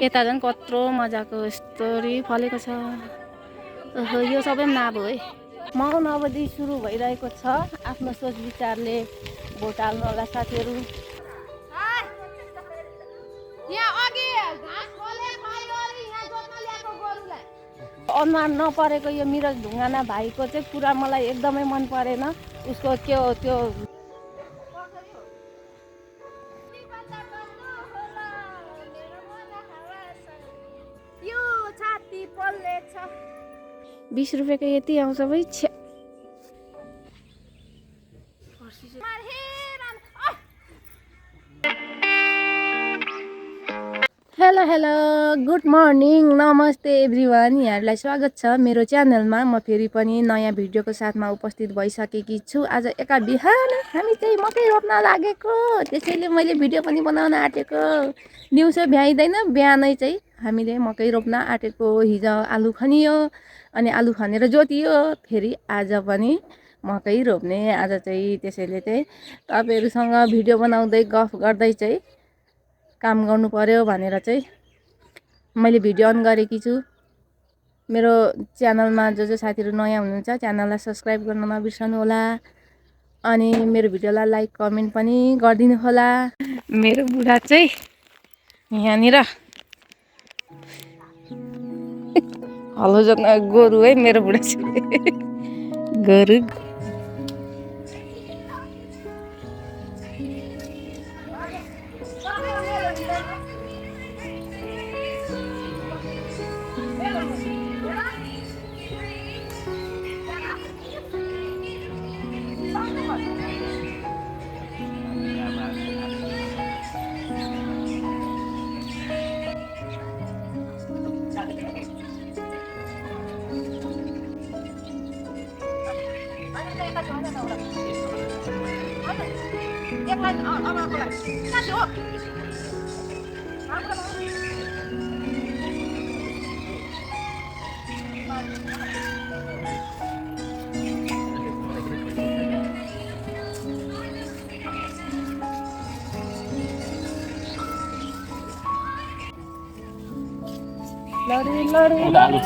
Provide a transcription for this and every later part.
यता झन् कत्रो मजाको स्टोरी फलेको छ। ओहो यो सबै पनि नाब है। मौन अवधि सुरु भइरहेको छ। आफ्नो सोच विचारले भोट हाल्नु होला साथीहरू। अनुहार नपरेको यो मिरज ढुङ्गाना भाइको चाहिँ कुरा मलाई एकदमै मन परेन। उसको त्यो यो छाती पल्लेछ 20 रुपियाँको यति आउँछ भाइ छ्या। हेलो हेलो गुड मर्निङ नमस्ते एभ्रिवान, यहाँहरूलाई स्वागत छ मेरो च्यानलमा। म फेरि पनि नयाँ भिडियोको साथमा उपस्थित भइसकेकी छु। आज एका बिहान हामी चाहिँ मकै रोप्न लागेको, त्यसैले मैले भिडियो पनि बनाउन आँटेको। दिउँसो भ्याइँदैन, बिहानै चाहिँ हामीले मकै रोप्न आँटेको। हिजो आलु खनियो अनि आलु खनेर जोतियो, फेरि आज पनि मकै रोप्ने आज चाहिँ। त्यसैले चाहिँ तपाईँहरूसँग भिडियो बनाउँदै गफ गर्दै चाहिँ काम गर्नु पर्यो भनेर चाहिँ मैले भिडियो अन गरेकी छु। मेरो च्यानलमा जो साथीहरू नयाँ हुनुहुन्छ च्यानललाई सब्सक्राइब गर्न नबिर्सनु होला, अनि मेरो भिडियोलाई लाइक कमेन्ट पनि गरिदिनु होला। मेरो बुढा चाहिँ यहाँनिर हलो जोत्न गोरु है मेरो बुढा चाहिँ गोरु। लडी लडी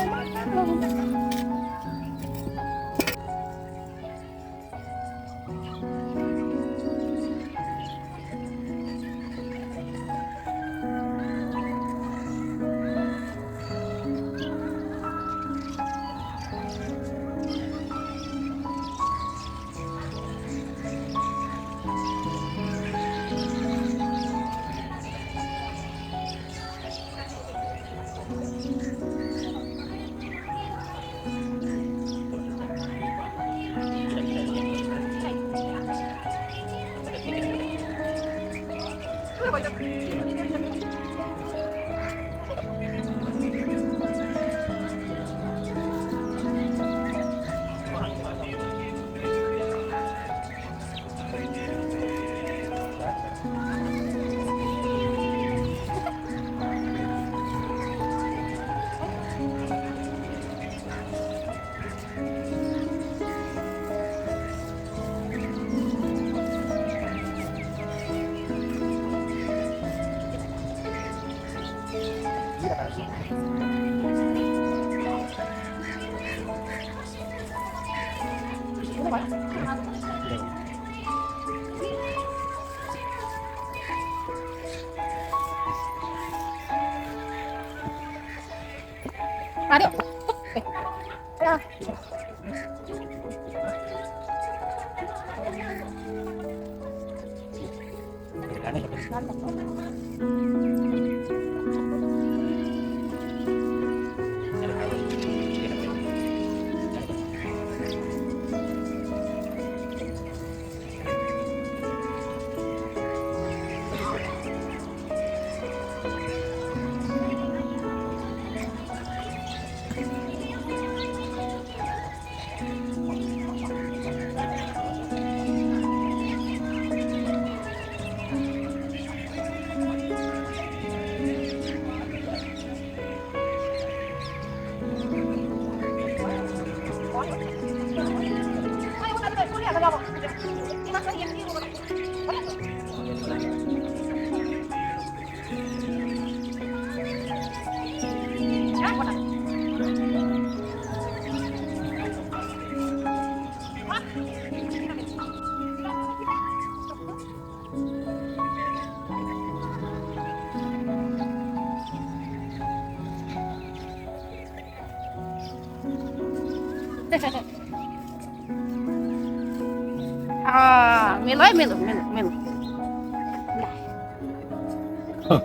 मेलो है मेलो मेलो मेलो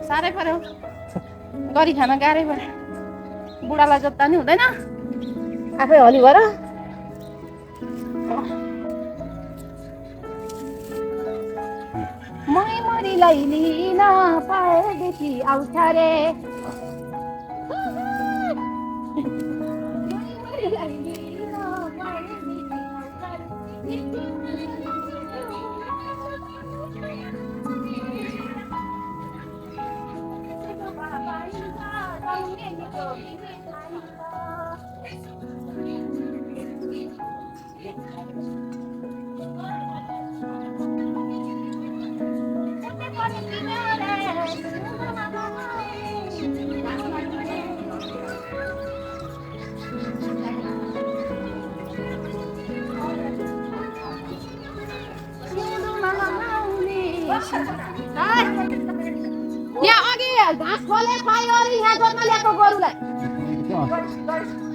साह्रै पऱ्यो गरी खान गाह्रै पऱ्यो बुढालाई जोत्ता नि हुँदैन आफै हली भएर मरीलाई लिन पाएदेखि आउँछ रे यहाँ अघि घाँस खोले खायो अरे यहाँ जोत्न ल्याएको गोरुलाई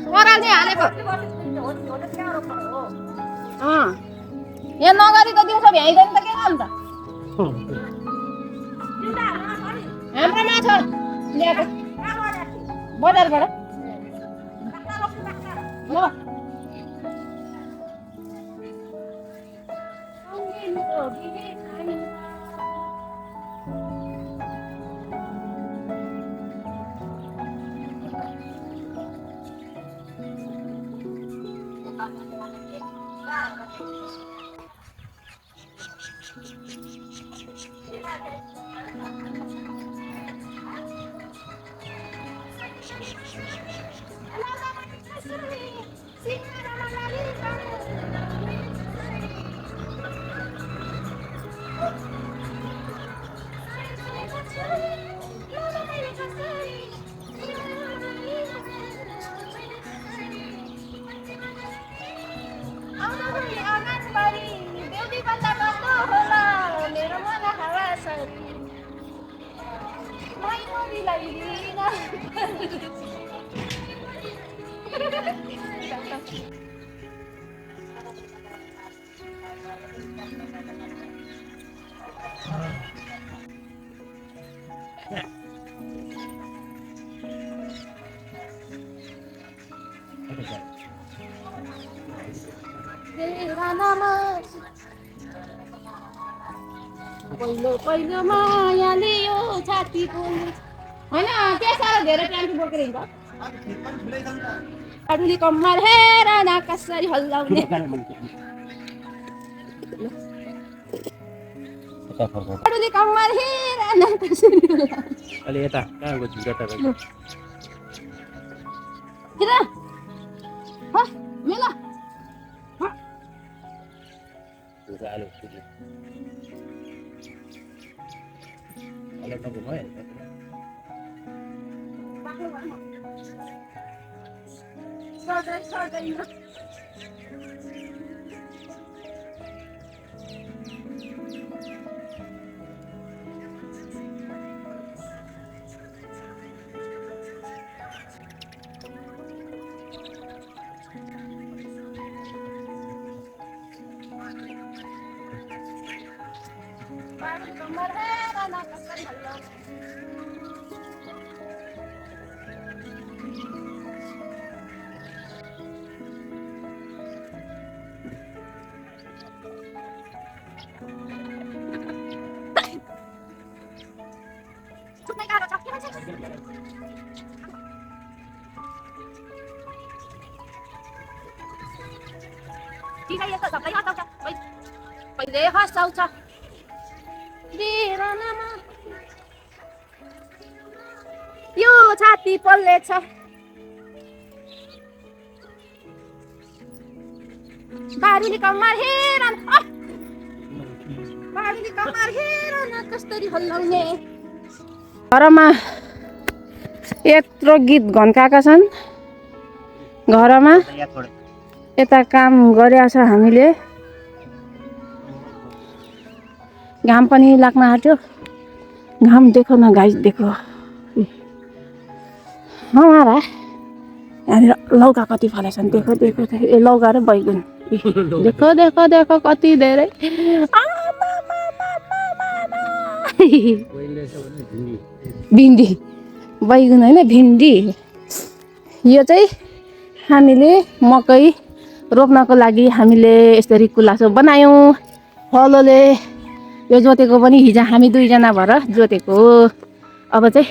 ओह्रालो चाहिँ हालेको यहाँ नगरी त दिउँसो भ्याइँदैन त के गर्नु त हाम्रोमा छ ल्याएको बजारबाट ल पहिलो पहिलो मायाले यो छाती बोल्छ हैन के साह्रो धेरै ट्याङ्की बोकेर हिँड्छ अडुली कम्मर हेर न कसरी हल्लाउने अडुली कम्मर हेर न कसरी हल्लाउने अलि यता कहाँ गयो झुटा त किन ह मेला आलु अलग नगो भयो पहिले हँसाउँछ यो छाती पल्लेछ बारीले कम्मर हेर बारीले कम्मर हेर न कसरी हल्लाउने घरमा यत्रो गीत घन्काएका छन् घरमा। यता काम गरेका छ हामीले। घाम पनि लाग्न आँट्यो। घाम देखो न गाइस, देखो हमारा यहाँनिर लौका कति फलेछन्। देखो देखो देखो, ए लौका र बैगुन देखो देखो देखो कति धेरै। भिन्डी, बैगुन होइन भिन्डी। यो चाहिँ हामीले मकै रोप्नको लागि हामीले यसरी कुलासो बनायौँ हलोले। यो जोतेको पनि हिजो हामी दुईजना भएर जोतेको हो। अब चाहिँ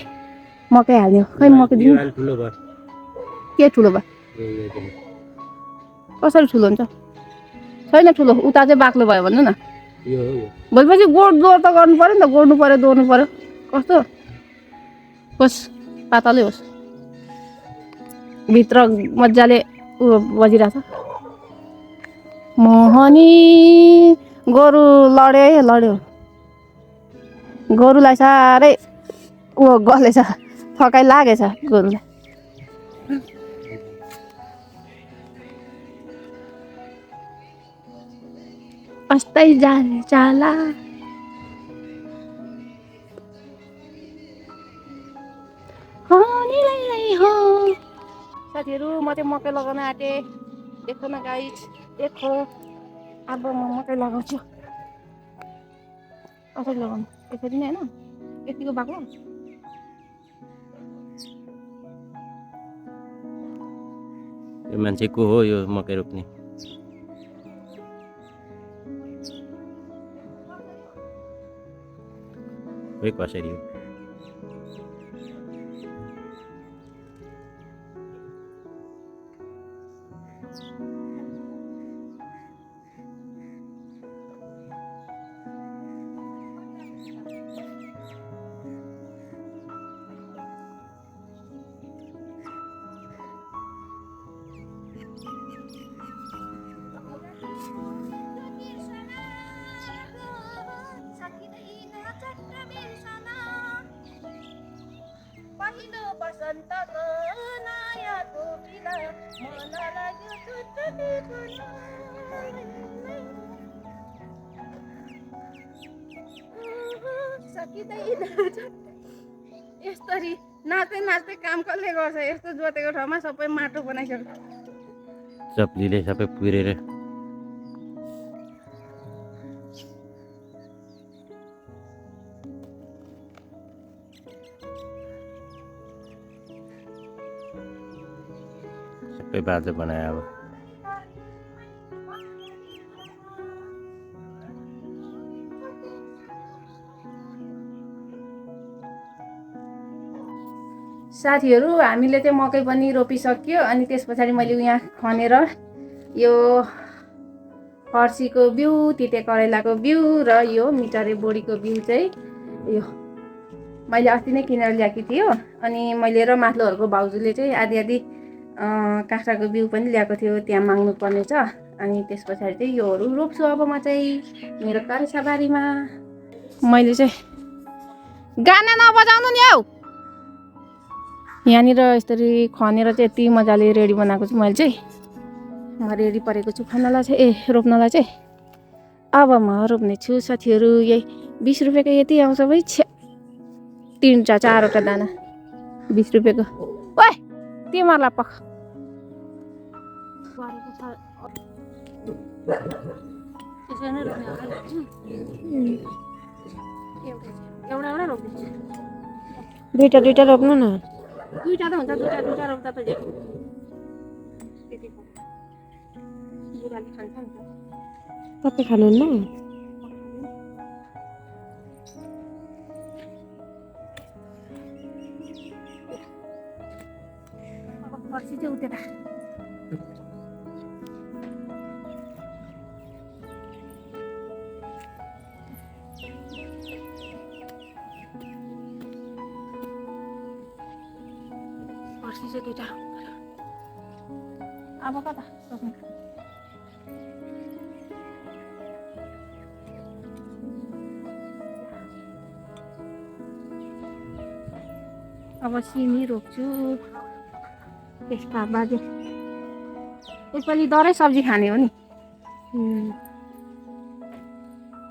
मकै हाल्ने हो। खै मकै दिनु के ठुलो भयो? कसरी ठुलो हुन्छ? छैन ठुलो। उता चाहिँ बाक्लो भयो भन्नु न। भोलिपछि गोड त गर्नु पऱ्यो नि त। गोड्नु पऱ्यो, दोर्नु पऱ्यो। कस्तो होस्, पातलै होस्। भित्र मजाले बजिरहेछ। मोहनी गोरु लड्यो लड्यो। गोरुलाई साह्रै गलेछ, थकाइ लागेछ गोरुलाई। अस्दै जाला हो। साथीहरू, म चाहिँ मकै लगाउन आँटेँ। देखो न गाइस, देखो। अब म मकै लगाउँछु। कसरी लगाउनु? यसरी नै होइन, यतिको बाक्लो। यो मान्छे को हो यो मकै रोप्ने? खोइ कसरी हो? बसन्तको नयाँ कोकिला मन लाग्यो छुट्टै सकिँदैन। यसरी नाच्दै नाच्दै काम कसले गर्छ? यस्तो जोतेको ठाउँमा सबै माटो बनाइसक्यो। चप्लीले सबै पुरेर सबै बाजा बनायो। अब साथीहरू, हामीले चाहिँ मकै पनि रोपिसक्यो। अनि त्यस पछाडि मैले यहाँ खनेर यो फर्सीको बिउ, तिते करेलाको बिउ र यो मिटरे बोडीको बिउ चाहिँ यो मैले अस्ति नै किनेर ल्याएकी थियो। अनि मैले र माथिल्लोहरूको भाउजूले चाहिँ आधी आधी काँक्राको बिउ पनि ल्याएको थियो, त्यहाँ माग्नु पर्ने छ। अनि त्यस पछाडि चाहिँ योहरू रोप्छु अब म चाहिँ मेरो करेसाबारीमा। मैले चाहिँ गाना नबजाउनु नि हौ। यहाँनिर यसरी खनेर चाहिँ यति मजाले रेडी बनाएको छु मैले चाहिँ। म रेडी परेको छु खन्नलाई चाहिँ, रोप्नलाई चाहिँ। अब म रोप्ने छु साथीहरू। यही 20 रुपियाँको यति आउँछ भाइ। 3-4वटा दाना 20 रुपियाँको। ओए तिमीहरूलाई पख एउटा रोप्नु। दुईटा रोप्नु न। दुईटा त हुन्छ, दुईटा रोप्दा त बुढाले खान्छ नि त। तपाईँ खानुहुन्न? फर्सी चाहिँ उतेर फर्सी चाहिँ दुईटा। अब कता रोप्नु? अब सिमी रोप्छु त्यसका बाजे यसपालि दरै सब्जी खाने हो नि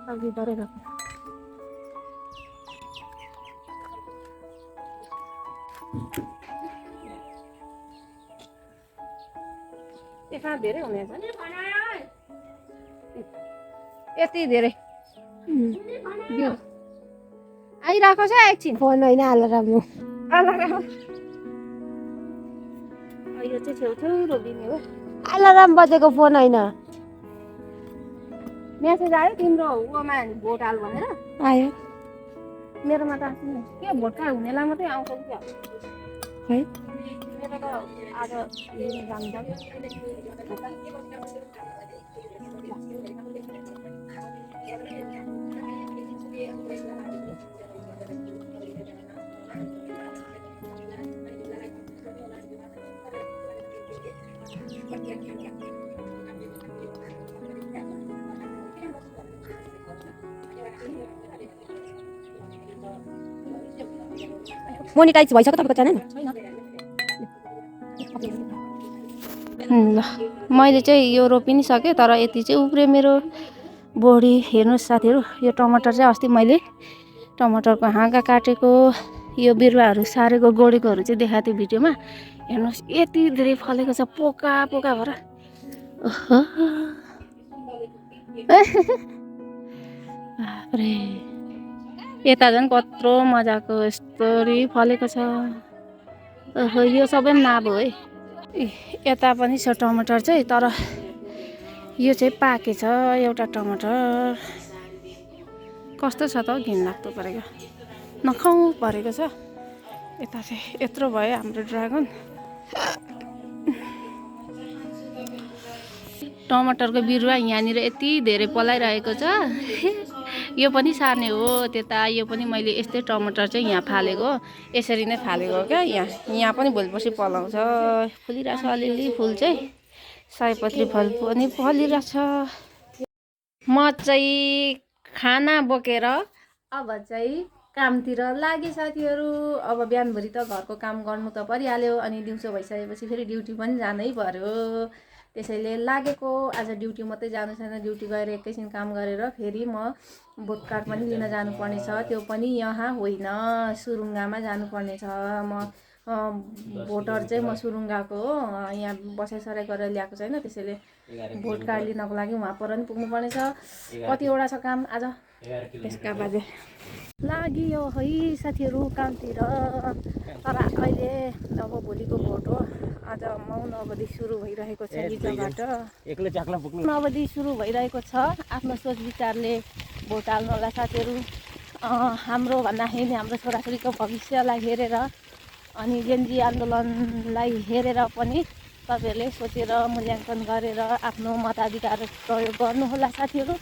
सब्जी दरै रोप्नु त्यसमा धेरै हुनेछ यति धेरै आइरहेको छ एकछिन फोन होइन अलार्म हो यो चाहिँ छेउछेउ रोपिदिने हो अलार्म बजेको फोन होइन मेसेज आयो तिम्रो उमा भोट हाल भनेर आयो मेरोमा त के भोट कार्ड हुनेलाई मात्रै आउँछ कि क्या है मेरो त आज लिन जान्छ मोनिटाइज भइसक्यो तपाईँको च्यानल ल मैले चाहिँ यो रोपि नि सकेँ तर यति चाहिँ उब्रियो मेरो बोडी हेर्नुहोस् साथीहरू यो टमाटर चाहिँ अस्ति मैले टमाटरको हाँगा काटेको यो बिरुवाहरू सारेको गोडेकोहरू चाहिँ देखाएको थिएँ भिडियोमा हेर्नुहोस् यति धेरै फलेको छ पोका पोका भएर बाफ्रे यता झन् कत्रो मजाको यस्तोरी फलेको छ यो सबै पनि नाब हो है यता पनि छ टमाटर चाहिँ तर यो चाहिँ पाकेछ एउटा टमाटर कस्तो छ त घिनलाग्दो परेको नखाउ परेको छ यता चाहिँ यत्रो भयो हाम्रो ड्रागन टमाटरको बिरुवा यहाँनिर यति धेरै पलाइरहेको छ यो पनि सार्ने हो त्यता यो पनि मैले यस्तै टमाटर चाहिँ यहाँ फालेको यसरी नै फालेको हो क्या यहाँ पनि भोलिपर्सि पलाउँछ फुलिरहेछ अलिअलि फुल चाहिँ सयपत्री फल पनि फलिरहेछ म चाहिँ खाना बोकेर अब चाहिँ कामतिर लागे साथीहरू अब बिहानभरि त घरको काम गर्नु त परिहाल्यो अनि दिउँसो भइसकेपछि फेरि ड्युटी पनि जानै पर्यो त्यसैले लागेको आज ड्युटी मात्रै जानु छैन ड्युटी गएर एकैछिन काम गरेर फेरि म भोट कार्ड पनि लिन जानुपर्ने छ त्यो पनि यहाँ होइन सुरुङ्गामा जानुपर्ने छ म भोटर चाहिँ म सुरुङ्गाको हो यहाँ बसाइसराई गरेर ल्याएको छैन त्यसैले भोट कार्ड लिनको लागि उहाँ पर पनि पुग्नुपर्ने छ कतिवटा छ काम आज त्यसका बाजे लागियो है साथीहरू कामतिर तर अहिले अब भोलिको भोट हो आज मौन अवधि सुरु भइरहेको छ हिजोबाट मौन अवधि सुरु भइरहेको छ आफ्नो सोच विचारले भोट हाल्नु होला साथीहरू हाम्रो भन्दाखेरि हाम्रो छोराछोरीको भविष्यलाई हेरेर अनि जेनजी आन्दोलनलाई हेरेर पनि तपाईँहरूले सोचेर मूल्याङ्कन गरेर आफ्नो मताधिकार प्रयोग गर्नुहोला साथीहरू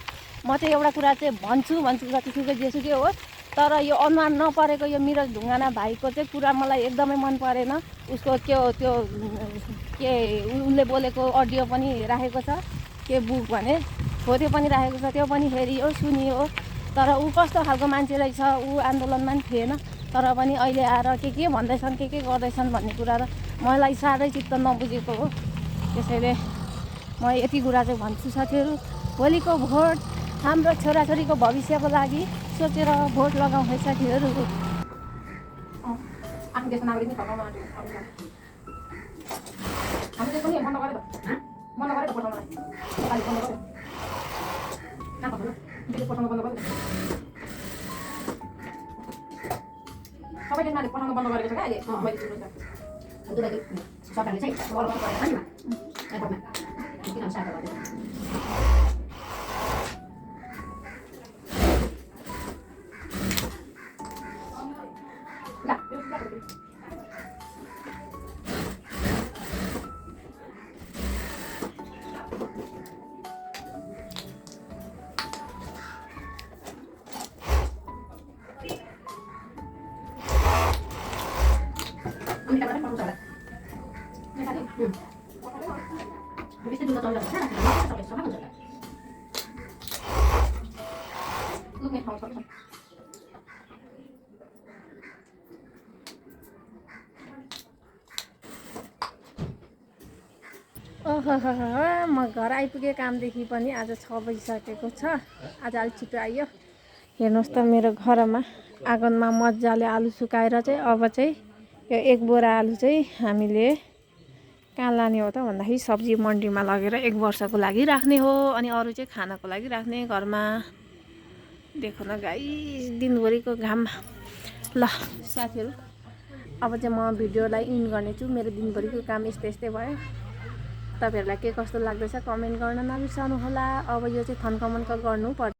म चाहिँ एउटा कुरा चाहिँ भन्छु जतिसुकै जेसुकै हो तर यो अनुहार नपरेको यो मिरज ढुङ्गाना भाइको चाहिँ कुरा मलाई एकदमै मन परेन उसको त्यो उसले बोलेको अडियो पनि राखेको छ के बुक भने हो त्यो पनि राखेको छ त्यो पनि हेरियो सुनियो तर ऊ कस्तो खालको मान्छे रहेछ ऊ आन्दोलनमा पनि थिएन तर पनि अहिले आएर के भन्दैछन् के गर्दैछन् भन्ने कुरा र मलाई साह्रै चित्त नबुझेको हो त्यसैले म यति कुरा चाहिँ भन्छु साथीहरू भोलिको भोट हाम्रो छोराछोरीको भविष्यको लागि सोचेर भोट लगाउँ है साथीहरू आफ्नो देशको नागरिक सबै देशमाले पठाउन बन्द गरेको छ क्या अहिले मैले सुन्नु छ सरकारले चाहिँ बलबल गरेन नि एयरपोर्टमा किन सार्ट गर्दैन ओहो म घर आइपुगेँ कामदेखि पनि आज 6 बजिसकेको छ। आज अलिक छिटो आइयो। हेर्नुहोस् त मेरो घरमा आँगनमा मजाले आलु सुकाएर चाहिँ अब चाहिँ यो 1 बोरा आलु चाहिँ हामीले कहाँ लाने हो त भन्दाखेरि सब्जी मन्डीमा लगेर 1 वर्षको लागि राख्ने हो। अनि अरू चाहिँ खानको लागि राख्ने घरमा। देखो न गाइस दिनभरिको घाम। ल साथीहरू अब चाहिँ म भिडियोलाई इन गर्नेछु। मेरो दिनभरिको काम यस्तै भयो। तपाईहरुलाई के कस्तो लाग्दैछ कमेन्ट गर्न नबिर्सनु होला। अब यो चाहिँ थन्कमन्क गर्नु पर्छ।